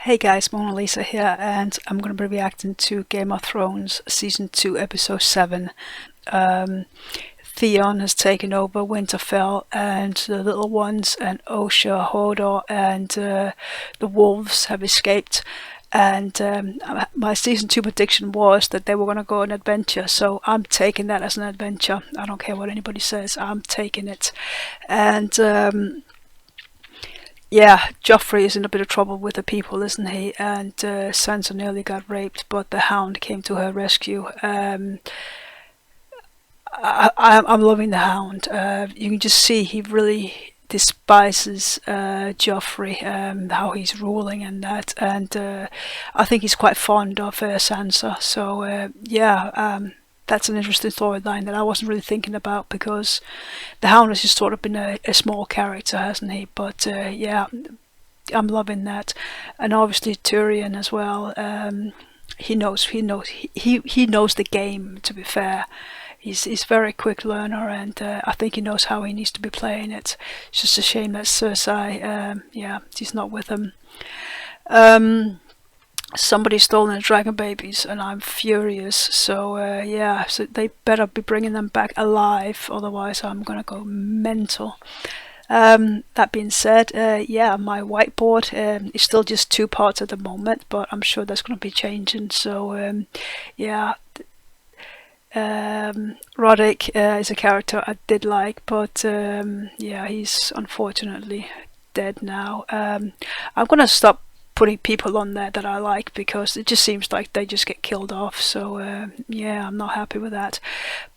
Hey guys, Mona Lisa here, and I'm going to be reacting to Game of Thrones Season 2, Episode 7. Theon has taken over Winterfell, and the little ones, and Osha, Hodor, and the wolves have escaped. And my Season 2 prediction was that they were going to go on an adventure, so I'm taking that as an adventure. I don't care what anybody says, I'm taking it. And yeah, Joffrey is in a bit of trouble with the people, isn't he? And Sansa nearly got raped, but the Hound came to her rescue. I'm loving the Hound. You can just see he really despises Joffrey, how he's ruling and that. And I think he's quite fond of Sansa. So yeah, that's an interesting storyline that I wasn't really thinking about, because the Hound has just sort of been a small character, hasn't he? But yeah, I'm loving that. And obviously Tyrion as well. He knows the game, to be fair. He's a very quick learner, and I think he knows how he needs to be playing it. It's just a shame that Cersei, yeah, she's not with him. Somebody's stolen the dragon babies, and I'm furious. So yeah, so they better be bringing them back alive, otherwise I'm gonna go mental. That being said, yeah, my whiteboard is still just 2 parts at the moment, but I'm sure that's going to be changing. So yeah, Roddick is a character I did like, but yeah, he's unfortunately dead now. I'm gonna stop putting people on there that I like, because it just seems like they just get killed off. So yeah, I'm not happy with that.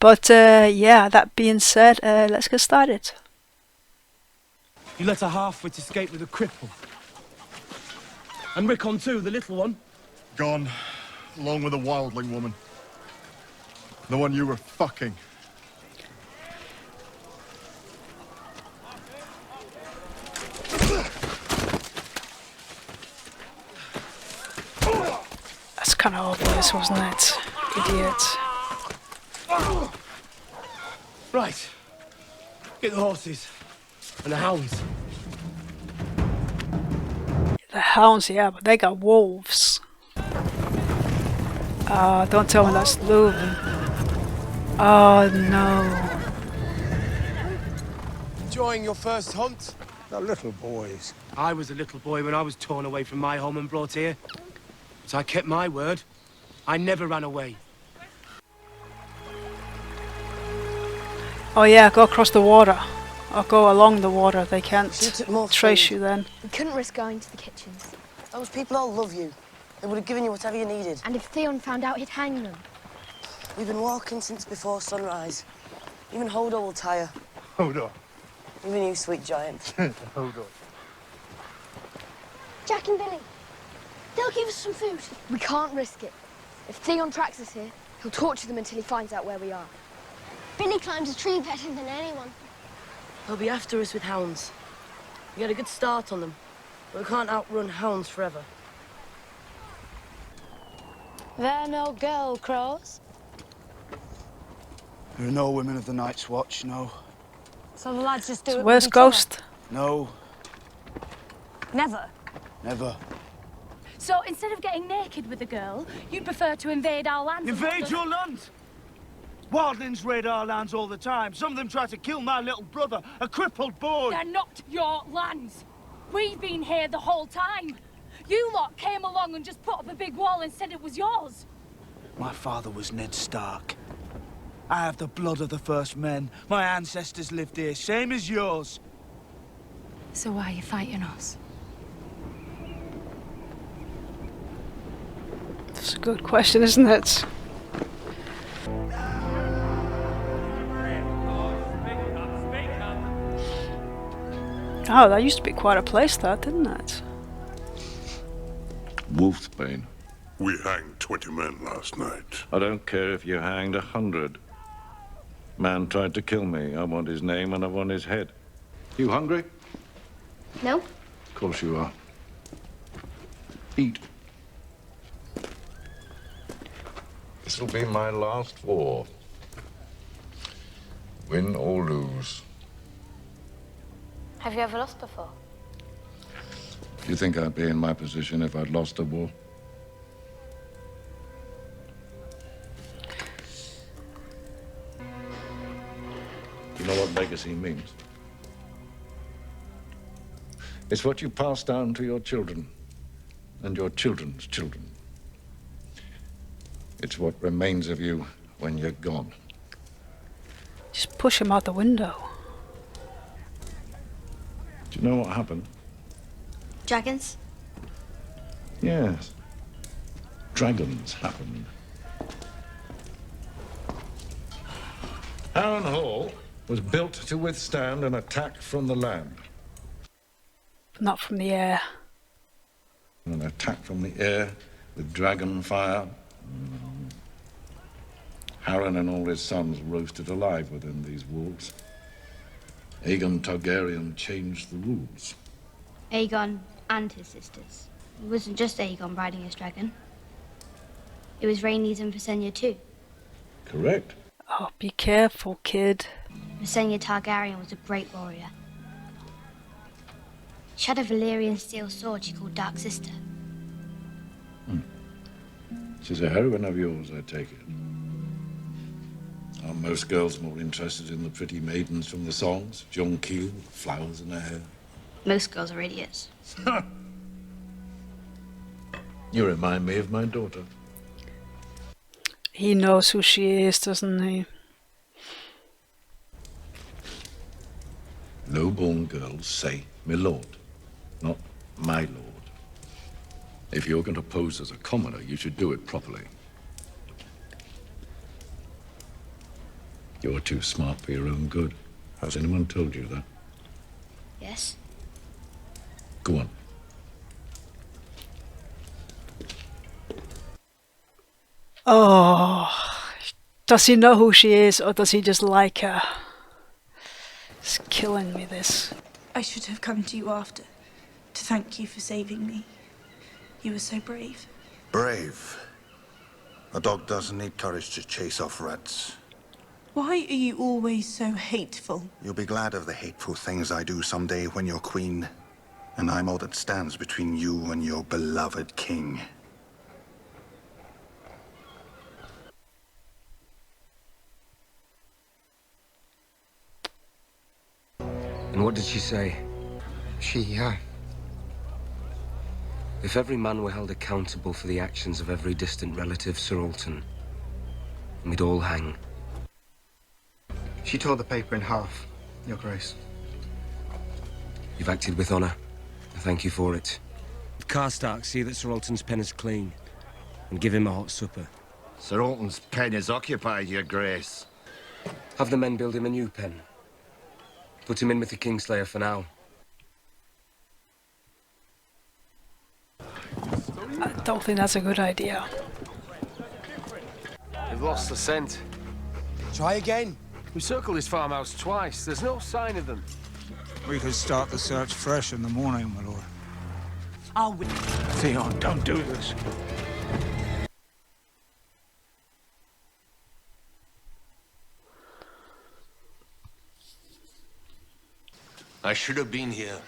But yeah, that being said, let's get started. You let a half-wit escape with a cripple. And Rickon too, the little one. Gone, along with a wildling woman. The one you were fucking. That's kind of obvious, wasn't it? Idiot. Right. Get the horses. And the hounds. The hounds, yeah, but they got wolves. Don't tell me that's Leuven. Oh no. Enjoying your first hunt? The little boys. I was a little boy when I was torn away from my home and brought here. But I kept my word. I never ran away. Oh yeah, go across the water. Or go along the water. They can't trace you then. We couldn't risk going to the kitchens. Those people all love you. They would have given you whatever you needed. And if Theon found out, he'd hang them. We've been walking since before sunrise. Even Hodor will tire. Hodor. Even you, sweet giant. Hodor. Jack and Billy, they'll give us some food. We can't risk it. If Theon tracks us here, he'll torture them until he finds out where we are. Billy climbs a tree better than anyone. They'll be after us with hounds. We got a good start on them, but we can't outrun hounds forever. There no girl crows. There are no women of the Night's Watch, no. So the lads just do So it. where's Ghost? No, Never. never. So instead of getting naked with a girl, you'd prefer to invade our land? Invade your land? Wildlings raid our lands all the time. Some of them try to kill my little brother, a crippled boy. They're not your lands. We've been here the whole time. You lot came along and just put up a big wall and said it was yours. My father was Ned Stark. I have the blood of the first men. My ancestors lived here, same as yours. So why are you fighting us? That's a good question, isn't it? Oh, that used to be quite a place, that, didn't it? Wolfsbane. We hanged 20 men last night. I don't care if you hanged 100. Man tried to kill me. I want his name and I want his head. You hungry? No. Of course you are. Eat. This'll be my last war. Win or lose. Have you ever lost before? Do you think I'd be in my position if I'd lost a war? You know what legacy means? It's what you pass down to your children and your children's children. It's what remains of you when you're gone. Just push him out the window. Do you know what happened? Dragons? Yes. Dragons happened. Harren Hall was built to withstand an attack from the land. Not from the air. An attack from the air with dragon fire. Harren and all his sons roasted alive within these walls. Aegon Targaryen changed the rules. Aegon and his sisters. It wasn't just Aegon riding his dragon. It was Rhaenys and Visenya too. Correct. Oh, be careful, kid. Visenya Targaryen was a great warrior. She had a Valyrian steel sword she called Dark Sister. She's a heroine of yours, I take it. Are most girls more interested in the pretty maidens from the songs? John Keel, flowers in her hair? Most girls are idiots. You remind me of my daughter. He knows who she is, doesn't he? Low-born girls say, "My lord," not "my lord." If you're going to pose as a commoner, you should do it properly. You're too smart for your own good. Has anyone told you that? Yes? Go on. Oh, does he know who she is, or does he just like her? It's killing me, this. I should have come to you after, to thank you for saving me. You were so brave. Brave? A dog doesn't need courage to chase off rats. Why are you always so hateful? You'll be glad of the hateful things I do someday when you're queen. And I'm all that stands between you and your beloved king. And what did she say? If every man were held accountable for the actions of every distant relative, Sir Alton, we'd all hang. She tore the paper in half, Your Grace. You've acted with honor. I thank you for it. Karstark, see that Sir Alton's pen is clean, and give him a hot supper. Sir Alton's pen is occupied, Your Grace. Have the men build him a new pen. Put him in with the Kingslayer for now. I don't think that's a good idea. They've lost the scent. Try again. We circled this farmhouse twice. There's no sign of them. We could start the search fresh in the morning, my lord. Theon, don't do this. I should have been here.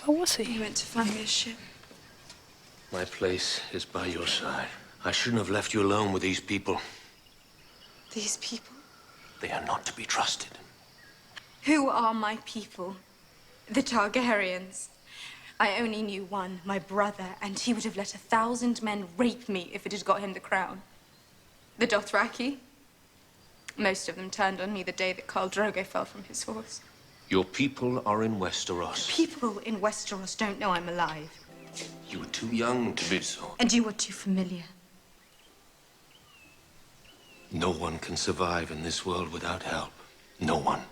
Where was he? He went to find me a ship. My place is by your side. I shouldn't have left you alone with these people. These people? They are not to be trusted. Who are my people? The Targaryens. I only knew one, my brother, and he would have let 1,000 men rape me if it had got him the crown. The Dothraki? Most of them turned on me the day that Khal Drogo fell from his horse. Your people are in Westeros. People in Westeros don't know I'm alive. You were too young to be so. And you are too familiar. No one can survive in this world without help. No one.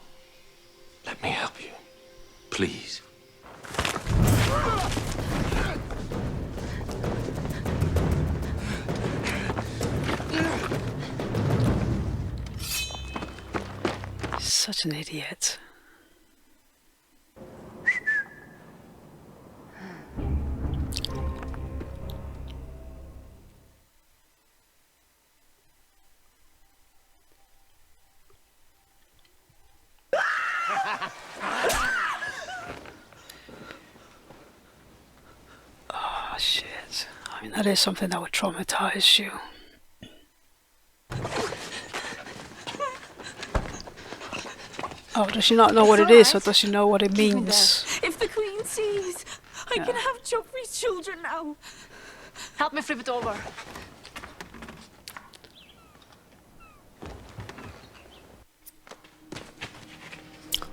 Let me help you. Please. Such an idiot. Oh shit. I mean, that is something that would traumatize you. Oh, does she not know what it is, or does she know what it means? If the Queen sees, I can have Joffrey's children now. Help me flip it over.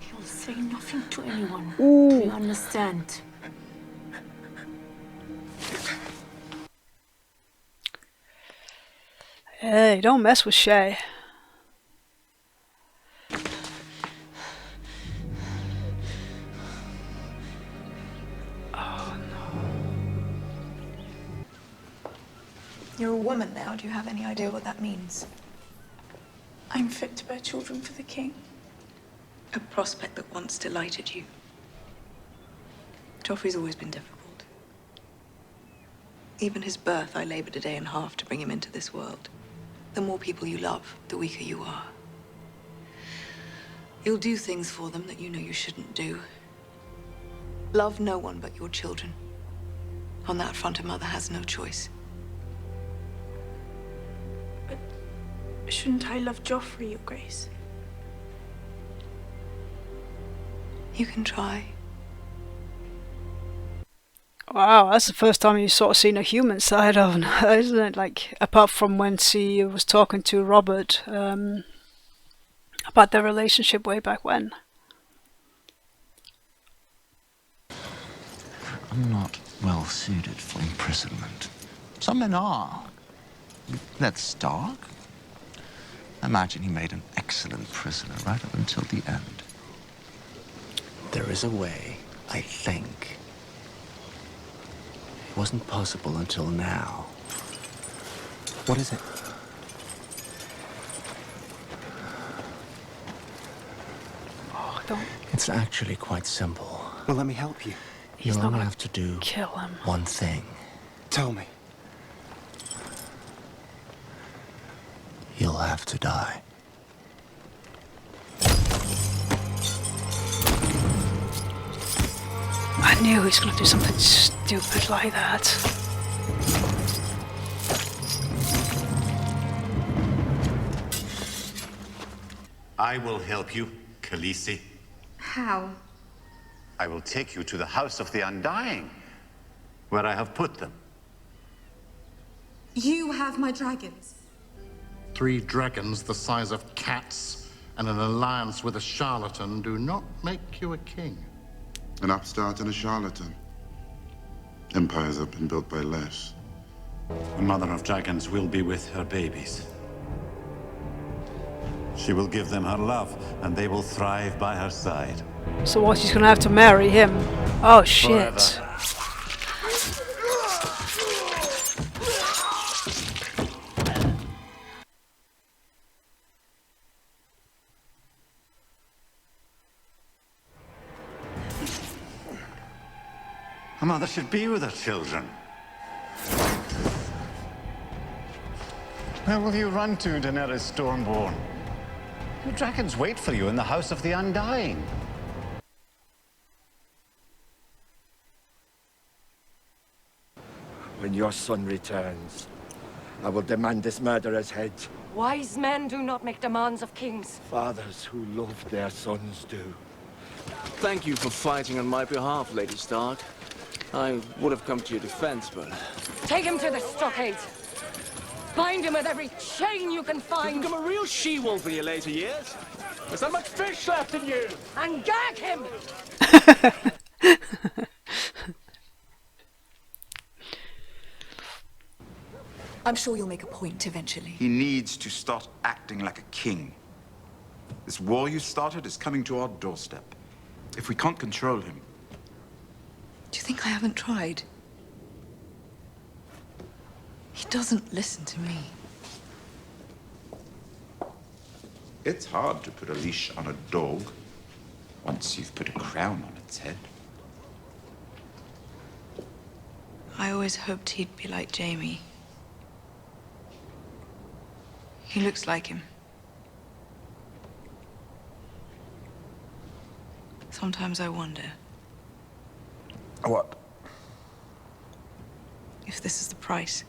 You'll say nothing to anyone. Do you understand? Hey, don't mess with Shay. You're a woman now. Do you have any idea what that means? I'm fit to bear children for the king. A prospect that once delighted you. Joffrey's always been difficult. Even his birth, I labored a day and a half to bring him into this world. The more people you love, the weaker you are. You'll do things for them that you know you shouldn't do. Love no one but your children. On that front, a mother has no choice. Shouldn't I love Joffrey, Your Grace? You can try. Wow, that's the first time you've sort of seen a human side of her, isn't it? Like, apart from when she was talking to Robert about their relationship way back when. I'm not well suited for imprisonment. Some men are. Ned Stark. I imagine he made an excellent prisoner right up until the end. There is a way, I think. It wasn't possible until now. What is it? Oh, don't. It's actually quite simple. Well, let me help you. He's You'll not only gonna have to do kill him. one thing. Tell me. You'll have to die. I knew he was going to do something stupid like that. I will help you, Khaleesi. How? I will take you to the House of the Undying, where I have put them. You have my dragons. 3 dragons the size of cats and an alliance with a charlatan do not make you a king. An upstart and a charlatan. Empires have been built by less. The mother of dragons will be with her babies. She will give them her love, and they will thrive by her side. So what, she's going to have to marry him? Oh shit. Forever. A mother should be with her children. Where will you run to, Daenerys Stormborn? The dragons wait for you in the House of the Undying. When your son returns, I will demand this murderer's head. Wise men do not make demands of kings. Fathers who love their sons do. Thank you for fighting on my behalf, Lady Stark. I would have come to your defense, but... Take him to the stockade. Bind him with every chain you can find. You've become a real she-wolf in your later years. There's not much fish left in you. And gag him! I'm sure you'll make a point eventually. He needs to start acting like a king. This war you started is coming to our doorstep. If we can't control him... Do you think I haven't tried? He doesn't listen to me. It's hard to put a leash on a dog once you've put a crown on its head. I always hoped he'd be like Jaime. He looks like him. Sometimes I wonder. What? if this is the price.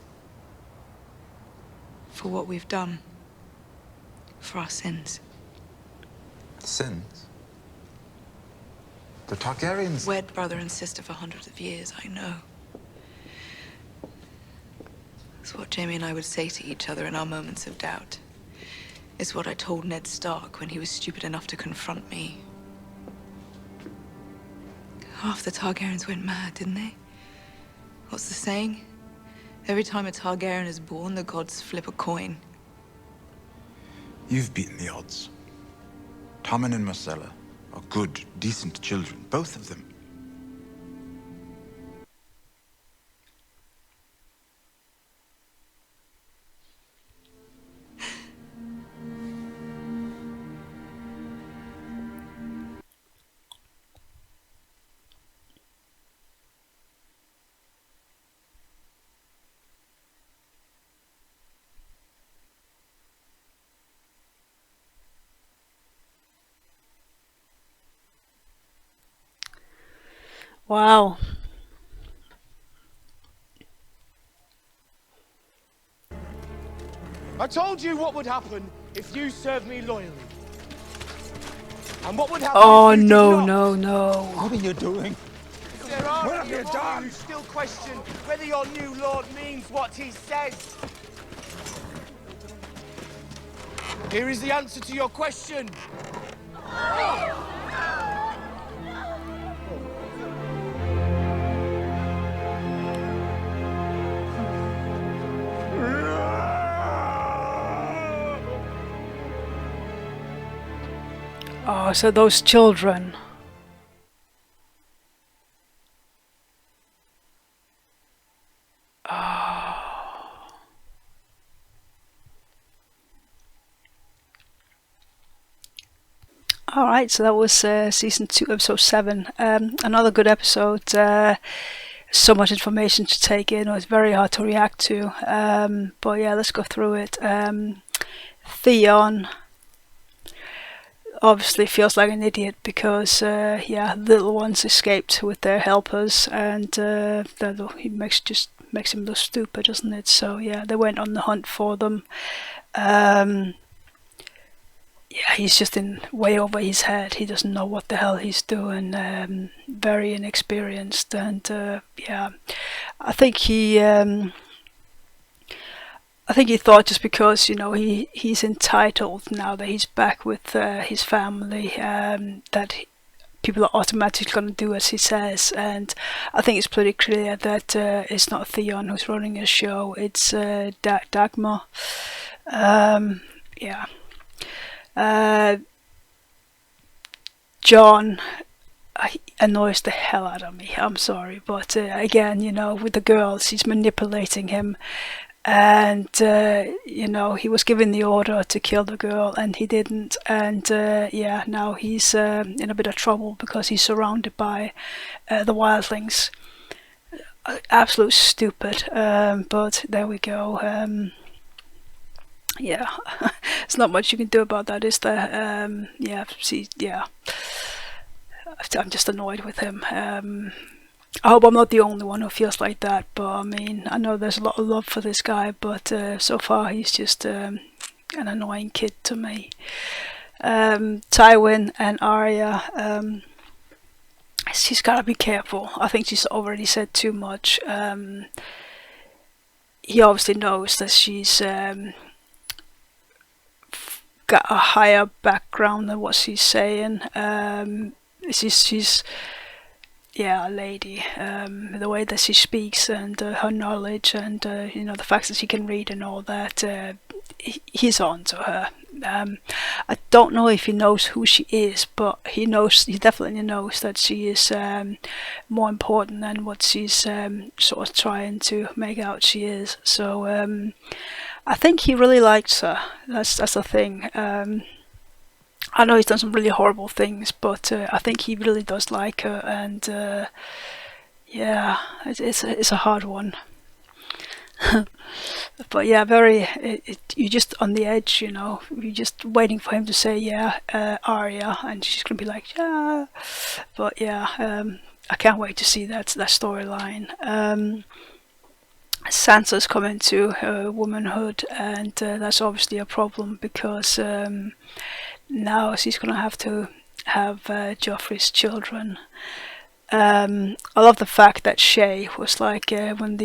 For what we've done. For our sins. Sins? The Targaryens... Wed brother and sister for hundreds of years, I know. It's what Jaime and I would say to each other in our moments of doubt. It's what I told Ned Stark when he was stupid enough to confront me. Half the Targaryens went mad, didn't they? What's the saying? Every time a Targaryen is born, the gods flip a coin. You've beaten the odds. Tommen and Myrcella are good, decent children, both of them. Wow. I told you what would happen if you served me loyally. And what would happen Oh if you no, did not? no, no. What are you doing? There are What have you done? who still question whether your new lord means what he says. Here is the answer to your question. Oh, so those children. Alright, so that was season 2, episode 7. Another good episode. So much information to take in. It was very hard to react to. But yeah, let's go through it. Theon obviously feels like an idiot because yeah, the little ones escaped with their helpers, and he makes him look stupid, doesn't it? So yeah, they went on the hunt for them. Yeah, he's just in way over his head. He doesn't know what the hell he's doing. Very inexperienced, and yeah, I think he thought just because, you know, he's entitled now that he's back with his family, that people are automatically going to do as he says. And I think it's pretty clear that it's not Theon who's running his show. It's Dagmar. Yeah. Jon annoys the hell out of me. I'm sorry, but again, you know, with the girls, he's manipulating him, and you know, he was given the order to kill the girl and he didn't, and yeah, now he's in a bit of trouble because he's surrounded by the wildlings. Absolute stupid, but there we go. Yeah, there's not much you can do about that, is there? Yeah, see, yeah, I'm just annoyed with him. I hope I'm not the only one who feels like that, but I mean, I know there's a lot of love for this guy, but so far he's just an annoying kid to me. Tywin and Arya, she's gotta be careful. I think she's already said too much. He obviously knows that she's got a higher background than what she's saying. She's yeah, a lady. The way that she speaks and her knowledge and you know, the fact that she can read and all that, he's on to her. I don't know if he knows who she is, but he definitely knows that she is more important than what she's sort of trying to make out she is. So I think he really likes her. That's the thing. I know he's done some really horrible things, but I think he really does like her, and yeah, it's a hard one. But yeah, you're just on the edge, you know. You're just waiting for him to say, yeah, Arya, and she's gonna be like, yeah. But yeah, I can't wait to see that storyline. Sansa's coming to her womanhood, and that's obviously a problem because now she's going to have Joffrey's children. I love the fact that Shay was like, when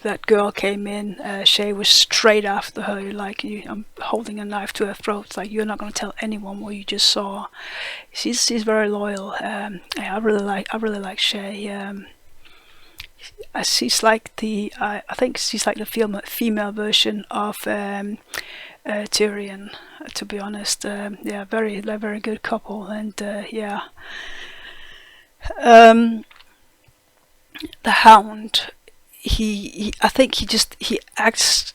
that girl came in, Shay was straight after her, like, I'm holding a knife to her throat, it's like, you're not going to tell anyone what you just saw. She's very loyal. Yeah, I really like Shay. She's like I think she's like the female version of Tyrion, to be honest. Yeah, they're very good couple, and yeah. The Hound, I think he acts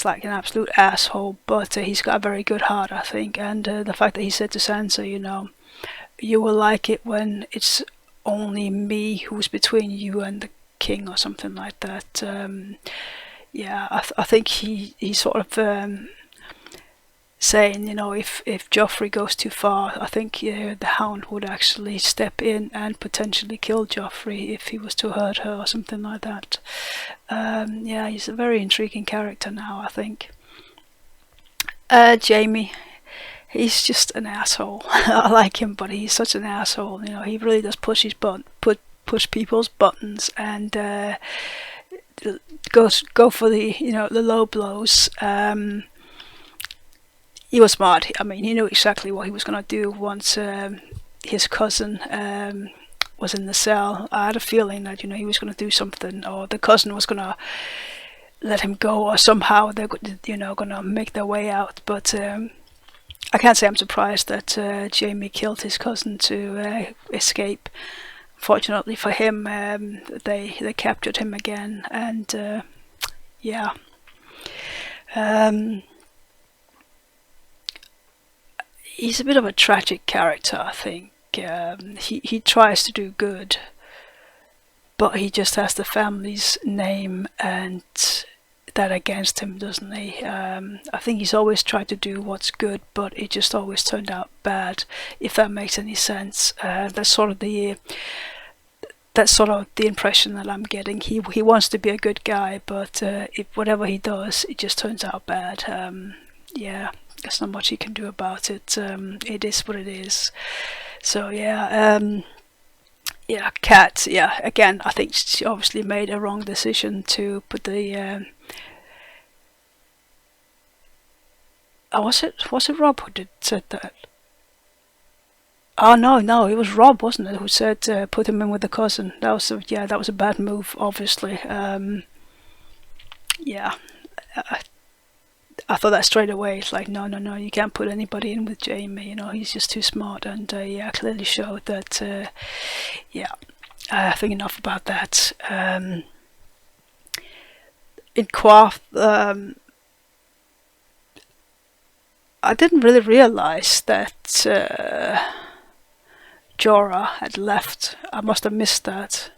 like an absolute asshole, but he's got a very good heart, I think. And the fact that he said to Sansa, you will like it when it's only me who's between you and the king, or something like that. Yeah, I think he sort of saying, if Joffrey goes too far, I think the Hound would actually step in and potentially kill Joffrey if he was to hurt her or something like that. Yeah, he's a very intriguing character now, I think. Jaime, he's just an asshole. I like him, but he's such an asshole. He really does push people's buttons and go for the the low blows. He was smart. I mean, he knew exactly what he was going to do once his cousin was in the cell. I had a feeling that he was going to do something, or the cousin was going to let him go, or somehow they're going to make their way out. But I can't say I'm surprised that Jaime killed his cousin to escape. Fortunately for him, they captured him again, and yeah. He's a bit of a tragic character, I think. He tries to do good, but he just has the family's name and that against him, doesn't he? I think he's always tried to do what's good, but it just always turned out bad, if that makes any sense. That's sort of the impression that I'm getting. He wants to be a good guy, but whatever he does, it just turns out bad. Yeah. There's not much he can do about it. It is what it is. So yeah, yeah, Cat. Yeah, again, I think she obviously made a wrong decision to put the. Was it Robb who said that? Oh no, it was Robb, wasn't it, who said put him in with the cousin? That was a bad move, obviously. Yeah. I thought that straight away. It's like, no, you can't put anybody in with Jaime. He's just too smart, and yeah, clearly showed that. Yeah, I think enough about that. In Quaff, I didn't really realize that Jorah had left. I must have missed that.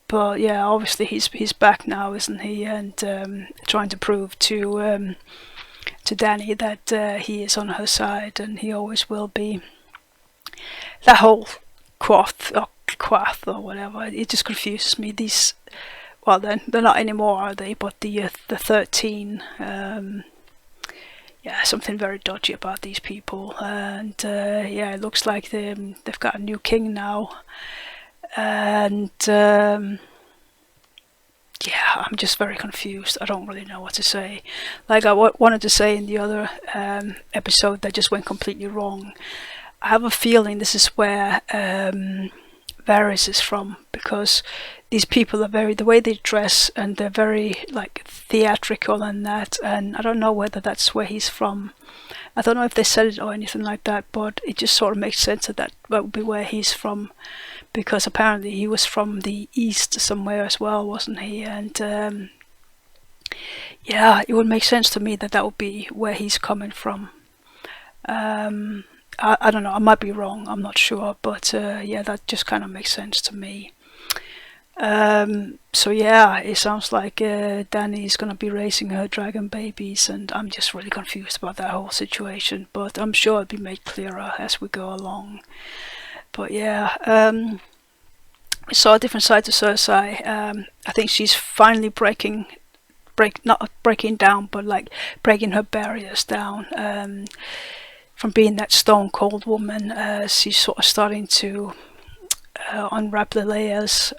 But yeah, obviously he's back now, isn't he? And trying to prove to Dany that he is on her side, and he always will be. That whole Quath or whatever, it just confuses me. These, well, they're not anymore, are they? But the 13, yeah, something very dodgy about these people. And yeah, it looks like they've got a new king now. And yeah, I'm just very confused. I don't really know what to say. Like I wanted to say in the other episode that just went completely wrong. I have a feeling this is where Varys is from, because these people are the way they dress, and they're very like theatrical and that, and I don't know whether that's where he's from. I don't know if they said it or anything like that, but it just sort of makes sense that would be where he's from, because apparently he was from the east somewhere as well, wasn't he? And yeah, it would make sense to me that would be where he's coming from. I don't know, I might be wrong, I'm not sure, but yeah, that just kind of makes sense to me. So yeah, it sounds like Dany is going to be raising her dragon babies, and I'm just really confused about that whole situation, but I'm sure it'll be made clearer as we go along. But yeah, we saw a different side to Cersei. I think she's finally not breaking down, but like breaking her barriers down. From being that stone cold woman, she's sort of starting to unwrap the layers.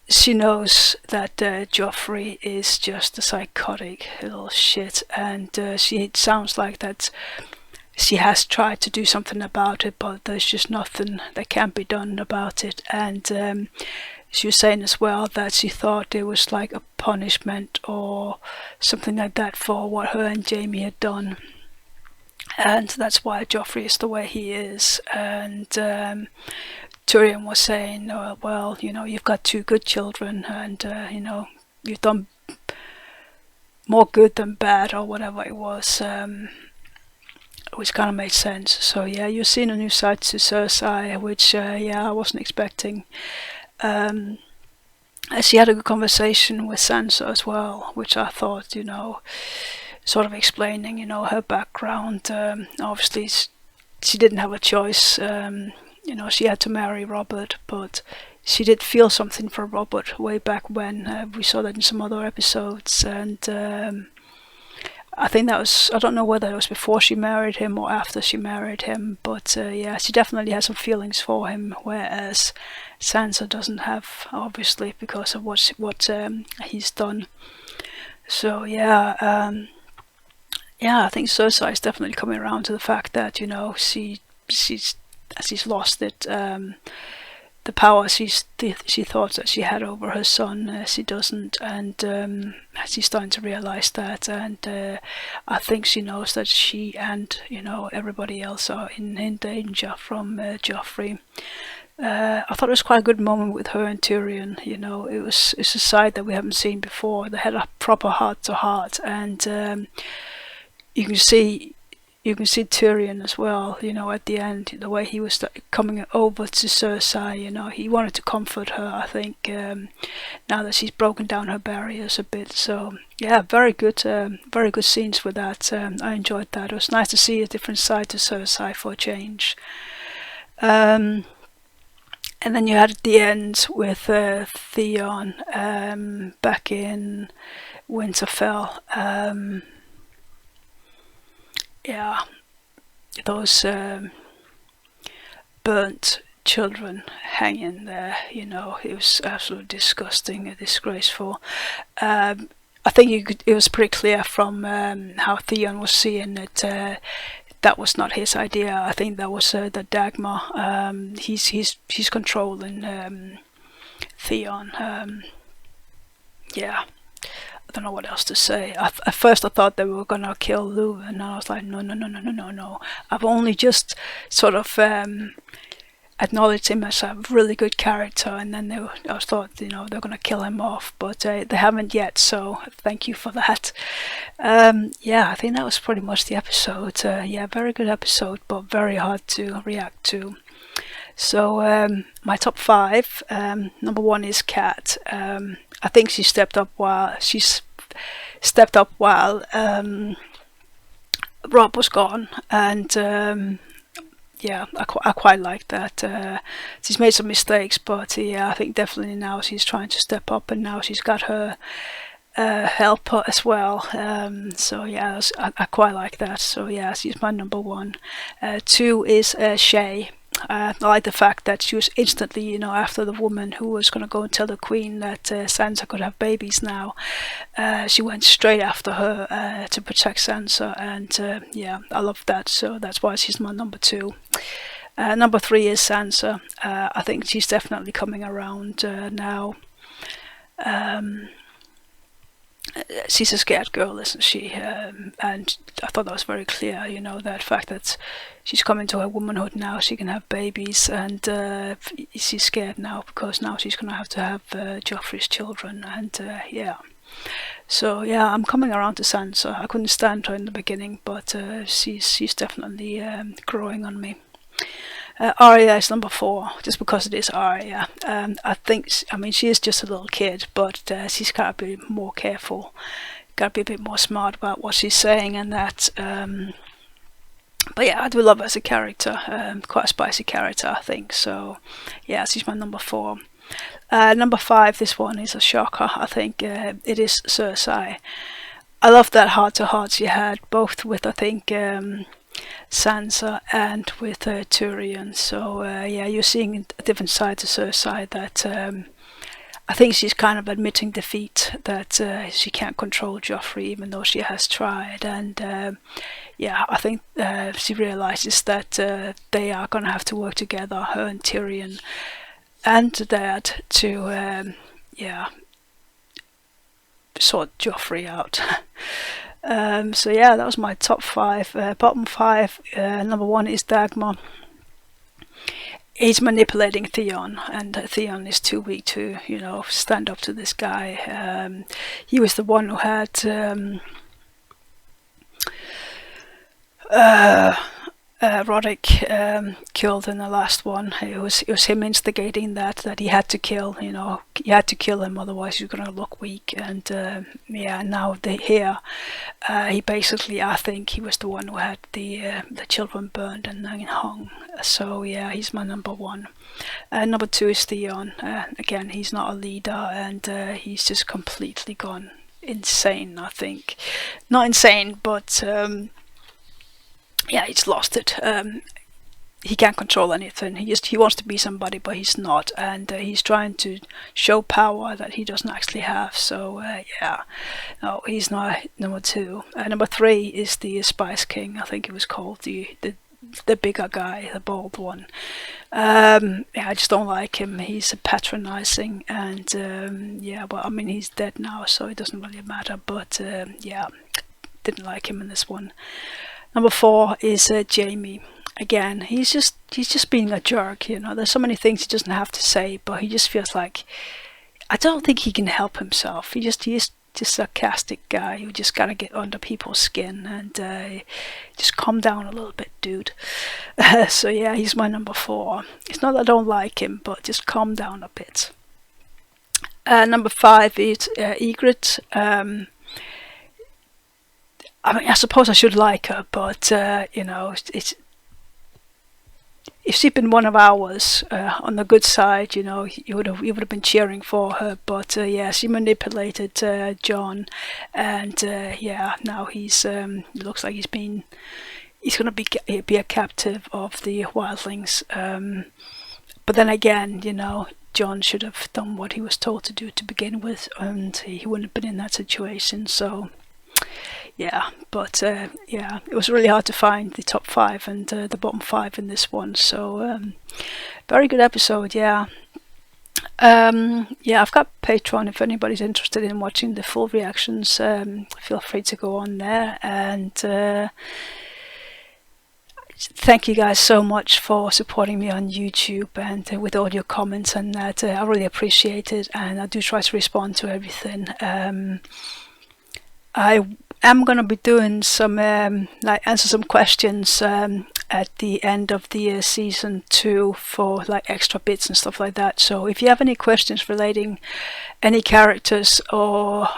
She knows that Joffrey is just a psychotic little shit, and it sounds like that she has tried to do something about it, but there's just nothing that can be done about it. And she was saying as well that she thought it was like a punishment or something like that for what her and Jaime had done, and that's why Joffrey is the way he is. And Tyrion was saying, well, you know, you've got 2 good children, and you know, you've done more good than bad, or whatever it was, which kind of made sense. So yeah, you're seeing a new side to Cersei, which yeah, I wasn't expecting. She had a good conversation with Sansa as well, which I thought, you know, sort of explaining, you know, her background. Obviously she didn't have a choice. You know, she had to marry Robert, but she did feel something for Robert way back when. We saw that in some other episodes, and I think that was, I don't know whether it was before she married him or after she married him, but yeah, she definitely has some feelings for him, whereas Sansa doesn't have, obviously, because of what he's done. So yeah, yeah, I think Cersei is definitely coming around to the fact that, you know, she's lost it. The power she thought that she had over her son, she doesn't, and she's starting to realize that. And I think she knows that she and, you know, everybody else are in danger from Joffrey. I thought it was quite a good moment with her and Tyrion. You know, it's a side that we haven't seen before. They had a proper heart to heart, and you can see Tyrion as well, you know, at the end, the way he was coming over to Cersei, you know, he wanted to comfort her, I think, now that she's broken down her barriers a bit. So yeah, very good scenes with that. I enjoyed that. It was nice to see a different side to Cersei for a change. And then you had at the end with Theon back in Winterfell. Yeah, those burnt children hanging there, you know, it was absolutely disgusting and disgraceful. I think it was pretty clear from how Theon was seeing it, that was not his idea. I think that was the Dagmar. He's controlling Theon. Yeah. I don't know what else to say. At first I thought they were gonna kill Lou, and I was like, no. I've only just sort of acknowledged him as a really good character, and then I thought, you know, they're gonna kill him off, but they haven't yet. So thank you for that. Yeah, I think that was pretty much the episode. Yeah, very good episode, but very hard to react to. So my top 5. Number 1 is Cat. I think she stepped up while Robb was gone, and yeah, I quite like that. She's made some mistakes, but yeah, I think definitely now she's trying to step up, and now she's got her helper as well. So yeah, I quite like that. So yeah, she's my number 1. 2 is Shay. I like the fact that she was instantly, you know, after the woman who was going to go and tell the queen that Sansa could have babies now. She went straight after her to protect Sansa, and yeah, I love that. So that's why she's my number 2. Number 3 is Sansa. I think she's definitely coming around now. She's a scared girl, isn't she? And I thought that was very clear, you know, that fact that she's coming to her womanhood now, she can have babies, and she's scared now because now she's going to have Joffrey's children, and yeah. So yeah, I'm coming around to Sansa. I couldn't stand her in the beginning, but she's definitely growing on me. Arya is number 4, just because it is Arya. I mean, she is just a little kid, but she's got to be more careful, got to be a bit more smart about what she's saying, and that. But yeah, I do love her as a character, quite a spicy character, I think. So yeah, she's my number 4. Number 5, this one is a shocker, I think. It is Cersei. I love that heart-to-heart she had, both with, I think, Sansa and with Tyrion. So yeah, you're seeing a different side to Cersei, that I think she's kind of admitting defeat, that she can't control Joffrey even though she has tried. And yeah, I think she realizes that they are going to have to work together, her and Tyrion and Dad, to yeah, sort Joffrey out. So yeah, that was my top 5. Bottom 5, number 1 is Dagmar. He's manipulating Theon, and Theon is too weak to, you know, stand up to this guy. He was the one who had Roderick killed in the last one. It was him instigating that he had to kill, you know, you had to kill him, otherwise you're gonna look weak. And yeah, now here he basically, I think he was the one who had the children burned and then hung. So yeah, he's my number 1. Number 2 is Theon. Again, he's not a leader, and he's just completely gone insane, I think. Not insane, but yeah, he's lost it. He can't control anything. He wants to be somebody, but he's not, and he's trying to show power that he doesn't actually have. So yeah, no, he's not number 2. Number 3 is the Spice King. I think it was called, the bigger guy, the bald one. Yeah, I just don't like him. He's patronizing, and yeah, well, I mean, he's dead now, so it doesn't really matter. But yeah, didn't like him in this one. Number 4 is Jaime. Again, he's just being a jerk, you know. There's so many things he doesn't have to say, but he just feels like, I don't think he can help himself. He is just a sarcastic guy who just gotta get under people's skin, and just calm down a little bit, dude. So yeah, he's my number 4. It's not that I don't like him, but just calm down a bit. Number 5 is Ygritte. I mean, I suppose I should like her, but you know, if she'd been one of ours, on the good side, you know, you would have been cheering for her. But yeah, she manipulated Jon, and yeah, now he's looks like he's going to be a captive of the wildlings. But then again, you know, Jon should have done what he was told to do to begin with, and he wouldn't have been in that situation. So yeah, but yeah, it was really hard to find the top 5 and the bottom 5 in this one. So very good episode, yeah. Yeah, I've got Patreon. If anybody's interested in watching the full reactions, feel free to go on there. And thank you guys so much for supporting me on YouTube and with all your comments and that. I really appreciate it, and I do try to respond to everything. I am going to be doing some like answer some questions at the end of the season 2 for like extra bits and stuff like that. So if you have any questions relating any characters, or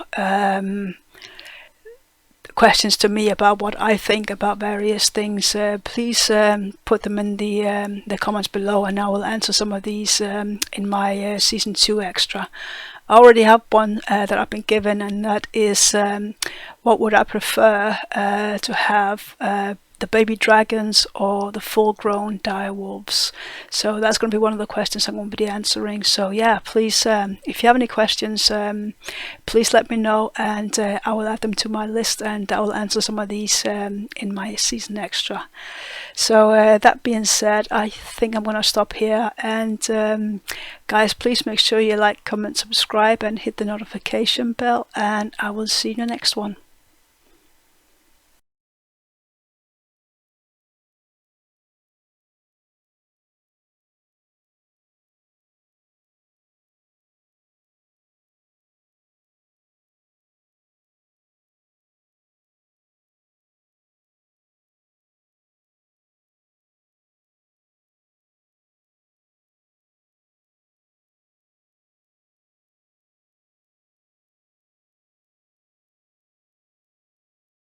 questions to me about what I think about various things, please put them in the comments below, and I will answer some of these in my season 2 extra. I already have one that I've been given, and that is what would I prefer to have, the baby dragons or the full-grown direwolves? So that's going to be one of the questions I'm going to be answering. So yeah, please, if you have any questions, please let me know, and I will add them to my list, and I will answer some of these in my season extra. So that being said, I think I'm going to stop here, and guys, please make sure you like, comment, subscribe, and hit the notification bell, and I will see you in the next one.